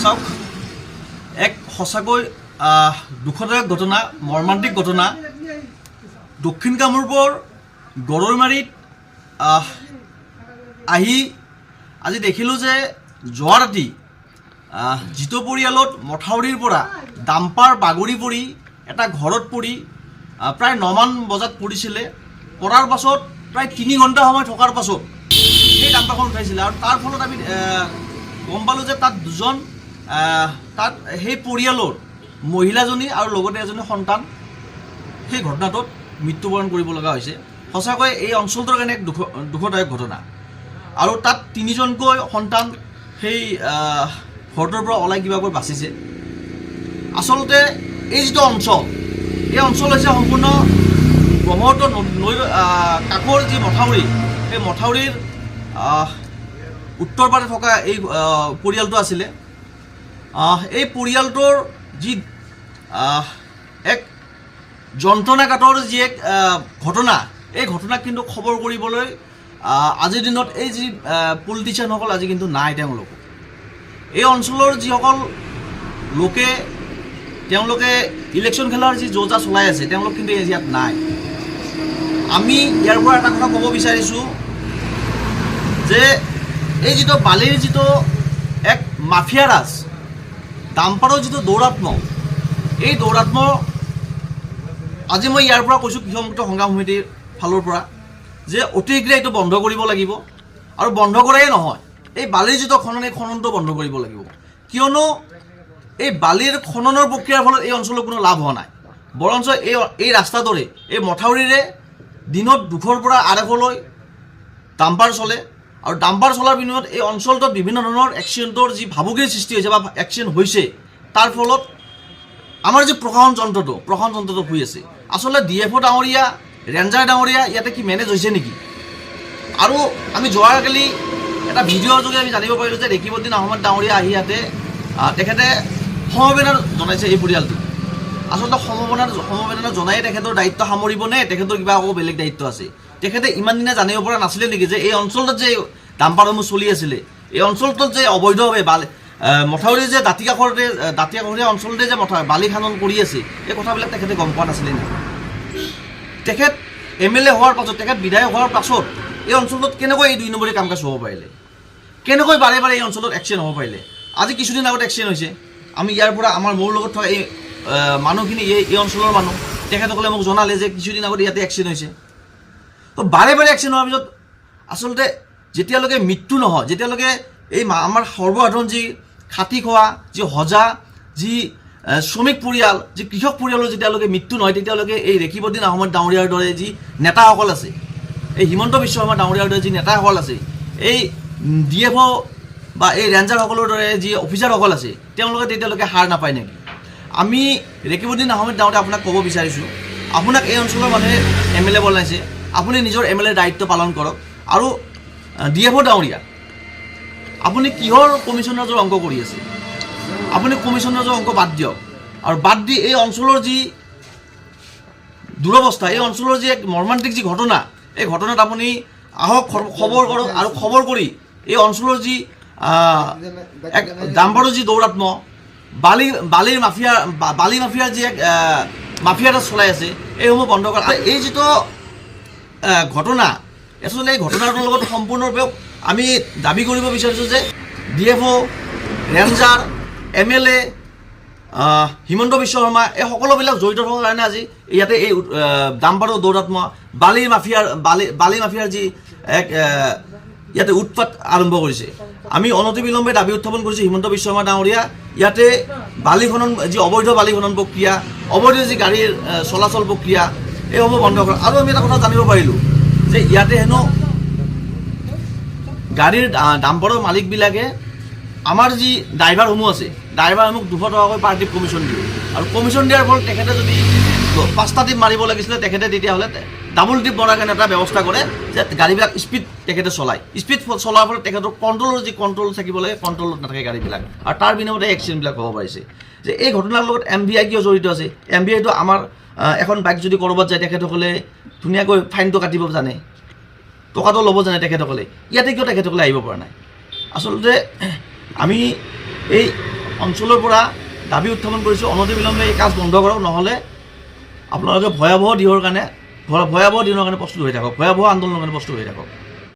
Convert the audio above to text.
চাওক এক সঁচাকৈ দুখদায়ক ঘটনা, মৰ্মান্তিক ঘটনা। দক্ষিণ কামৰূপৰ গৰৈমাৰীত আহি আজি দেখিলোঁ যে যোৱা ৰাতি যিটো পৰিয়ালত মথাউৰিৰ পৰা ডাম্পাৰ বাগৰি পৰি এটা ঘৰত পৰি প্ৰায় 9 মান বজাত পৰিছিলে। পৰাৰ পাছত প্ৰায় 3 ঘণ্টা সময় থকাৰ পাছত সেই ডাম্পাৰখন উঠাইছিলে আৰু তাৰ ফলত আমি গম পালোঁ যে তাত দুজন তাত সেই পৰিয়ালৰ মহিলাজনী আৰু লগতে এজনী সন্তান সেই ঘটনাটোত মৃত্যুবৰণ কৰিব লগা হৈছে। সঁচাকৈ এই অঞ্চলটোৰ কাৰণে এক দুখদায়ক ঘটনা। আৰু তাত 3জনকৈ সন্তান সেই ঘৰটোৰ পৰা ওলাই কিবাকৈ বাচিছে। আচলতে এই যিটো অঞ্চল, এই অঞ্চল হৈছে সম্পূৰ্ণ ব্ৰহ্মপুত্ৰ নৈৰ কাষৰ যি মথাউৰি, সেই মথাউৰিৰ উত্তৰ পাৰে থকা এই পৰিয়ালটো আছিলে। এই পৰিয়ালটোৰ যি এক যন্ত্ৰণাঘাতৰ যি এক ঘটনা, এই ঘটনাক কিন্তু খবৰ কৰিবলৈ আজিৰ দিনত এই যি পলিটিচিয়ানসকল আজি কিন্তু নাই। তেওঁলোকে এই অঞ্চলৰ যিসকল লোকে তেওঁলোকে ইলেকশ্যন খেলাৰ যি যোজা চলাই আছে, তেওঁলোক কিন্তু ইয়াত নাই। আমি ইয়াৰ পৰা এটা কথা ক'ব বিচাৰিছোঁ যে এই যিটো বালিৰ যিটো এক মাফিয়া ৰাজ, ডাম্পাৰৰ যিটো দৌৰাত্ম, এই দৌৰাত্ম আজি মই ইয়াৰ পৰা কৈছোঁ কৃষক মুক্ত সংগ্ৰাম সমিতিৰ ফালৰ পৰা যে অতি শীঘ্ৰে এইটো বন্ধ কৰিব লাগিব। আৰু বন্ধ কৰাই নহয়, এই বালিৰ যিটো খনন, এই খননটো বন্ধ কৰিব লাগিব। কিয়নো এই বালিৰ খননৰ প্ৰক্ৰিয়াৰ ফলত এই অঞ্চলৰ কোনো লাভ হোৱা নাই। বৰঞ্চ এই ৰাস্তাটোৰে, এই মথাউৰিৰে দিনত 200ৰ পৰা 250লৈ ডাম্পাৰ চলে। আৰু ডাম্পাৰ চলাৰ বিনিময়ত এই অঞ্চলটোত বিভিন্ন ধৰণৰ এক্সিডেণ্টৰ যি ভাবুকিৰ সৃষ্টি হৈছে বা এক্সিডেণ্ট হৈছে, তাৰ ফলত আমাৰ যি প্ৰশাসন যন্ত্ৰটো হৈ আছে। আচলতে DFO ডাঙৰীয়া, ৰেঞ্জাৰ ডাঙৰীয়া ইয়াতে কি মেনেজ হৈছে নেকি? আৰু আমি যোৱাকালি এটা ভিডিঅ'ৰ যোগে আমি জানিব পাৰিলোঁ যে ৰেকিবুদ্দিন আহমেদ ডাঙৰীয়া আহি ইয়াতে তেখেতে সমবেদনা জনাইছে এই পৰিয়ালটোক। আচলতে সমবেদনা জনাই তেখেতৰ দায়িত্ব সামৰিবনে, তেখেতৰ কিবা আকৌ বেলেগ দায়িত্ব আছে? তেখেতে ইমান দিনে জানিব পৰা নাছিলে নেকি যে এই অঞ্চলটোত যে ডাম্পাৰসমূহ চলি আছিলে, এই অঞ্চলটোত যে অবৈধভাৱে মথাউৰি যে দাঁতিকাষৰীয়া অঞ্চলতে যে বালি খানন কৰি আছে, এই কথাবিলাক তেখেতে গম পোৱা নাছিলে নেকি? তেখেত MLA হোৱাৰ পাছত, তেখেত বিধায়ক হোৱাৰ পাছত এই অঞ্চলটোত কেনেকৈ এই 2 নম্বৰী কাম কাজ হ'ব পাৰিলে? কেনেকৈ বাৰে বাৰে এই অঞ্চলত এক্সিডেণ্ট হ'ব পাৰিলে? আজি কিছুদিন আগত এক্সিডেণ্ট হৈছে। আমি ইয়াৰ পৰা মোৰ লগত থকা এই মানুহখিনি, এই অঞ্চলৰ মানুহ, তেখেতসকলে মোক জনালে যে কিছুদিন আগত ইয়াতে এক্সিডেণ্ট হৈছে। তো বাৰে বাৰে এক্সিডেণ্ট হোৱাৰ পিছত আচলতে যেতিয়ালৈকে মৃত্যু নহয়, যেতিয়ালৈকে এই আমাৰ সৰ্বসাধাৰণ যি খাটি খোৱা, যি হজা, যি শ্ৰমিক পৰিয়াল, যি কৃষক পৰিয়ালৰ যেতিয়ালৈকে মৃত্যু নহয়, তেতিয়ালৈকে এই ৰেকিবুদ্দিন আহমেদ ডাঙৰীয়াৰ দৰে যি নেতাসকল আছে, এই হিমন্ত বিশ্ব শৰ্মা ডাঙৰীয়াৰ দৰে যি নেতাসকল আছে, এই DFO বা এই ৰেঞ্জাৰসকলৰ দৰে যি অফিচাৰসকল আছে, তেওঁলোকে তেতিয়ালৈকে হাৰ নাপায় নেকি? আমি ৰেকিবুদ্দিন আহমেদ ডাঙৰীয়া আপোনাক ক'ব বিচাৰিছোঁ, আপোনাক এই অঞ্চলৰ মানুহে MLA বনাইছে, আপুনি নিজৰ MLA দায়িত্ব পালন কৰক। আৰু DFO ডাঙৰীয়া, আপুনি কিহৰ কমিশ্যনাৰৰ অংক কৰি আছে? আপুনি কমিশ্যনাৰৰ অংক বাদ দিয়ক। আৰু বাদ দি এই অঞ্চলৰ যি দুৰৱস্থা, এই অঞ্চলৰ যি এক মৰ্মান্তিক যি ঘটনা, এই ঘটনাত আপুনি আহক, খবৰ কৰক। আৰু খবৰ কৰি এই অঞ্চলৰ যি এক ডাম্পাৰৰ যি দৌৰাত্ম, বালি মাফিয়াৰ যি এক মাফিয়া এটা চলাই আছে, এইসমূহ বন্ধ কৰা। এই যিটো ঘটনা, আচলতে এই ঘটনাটোৰ লগত সম্পূৰ্ণৰূপে আমি দাবী কৰিব বিচাৰিছোঁ যে DFO, ranger, MLA, Himanta Biswa Sarma, এই সকলোবিলাক জড়িত থকাৰ কাৰণে আজি ইয়াতে এই ডাম্পাৰৰ দৌৰাত্ম, বালি মাফিয়াৰ যি এক ইয়াতে উৎপাত আৰম্ভ কৰিছে। আমি অনতিবিলম্বে দাবী উত্থাপন কৰিছোঁ হিমন্ত বিশ্ব শৰ্মা ডাঙৰীয়া, ইয়াতে বালি খনন, যি অবৈধ বালি খনন প্ৰক্ৰিয়া, অবৈধ যি গাড়ীৰ চলাচল প্ৰক্ৰিয়া, এইসমূহ বন্ধ কৰা। আৰু আমি এটা কথা জানিব পাৰিলোঁ যে ইয়াতে হেনো গাড়ীৰ ডাম্পাৰৰ মালিকবিলাকে আমাৰ যি ড্ৰাইভাৰসমূহ আছে, ড্ৰাইভাৰসমূহ 200 টকাকৈ পাৰ ট্ৰিপ কমিশ্যন দিয়ে। আৰু কমিশ্যন দিয়াৰ ফলত তেখেতে যদি 5টা ট্ৰিপ মাৰিব লাগিছিলে, তেখেতে তেতিয়াহ'লে ডাবল ট্ৰিপ মৰাৰ কাৰণে এটা ব্যৱস্থা কৰে যে গাড়ীবিলাক স্পীড তেখেতে চলায়। স্পীড চলোৱাৰ ফলত তেখেতৰ কণ্ট্ৰলৰ যি কণ্ট্ৰল থাকিব লাগে, কণ্ট্ৰলত নাথাকে গাড়ীবিলাক, আৰু তাৰ বিনিময়তে এক্সিডেণ্টবিলাক হ'ব পাৰিছে। যে এই ঘটনাৰ লগত MVI কিয় জড়িত আছে? MVIটো আমাৰ এখন বাইক যদি ক'ৰবাত যায়, তেখেতসকলে ধুনীয়াকৈ ফাইনটো কাটিব জানে, টকাটো ল'ব জানে তেখেতসকলে। ইয়াতে কিয় তেখেতসকলে আহিব পৰা নাই? আচলতে আমি এই অঞ্চলৰ পৰা দাবী উত্থাপন কৰিছোঁ, অনতিবিলম্বে এই কাজ বন্ধ কৰক, নহ'লে আপোনালোকে ভয়াৱহ দিনৰ কাৰণে প্ৰস্তুত হৈ থাকক, ভয়াৱহ আন্দোলনৰ কাৰণে প্ৰস্তুত হৈ থাকক।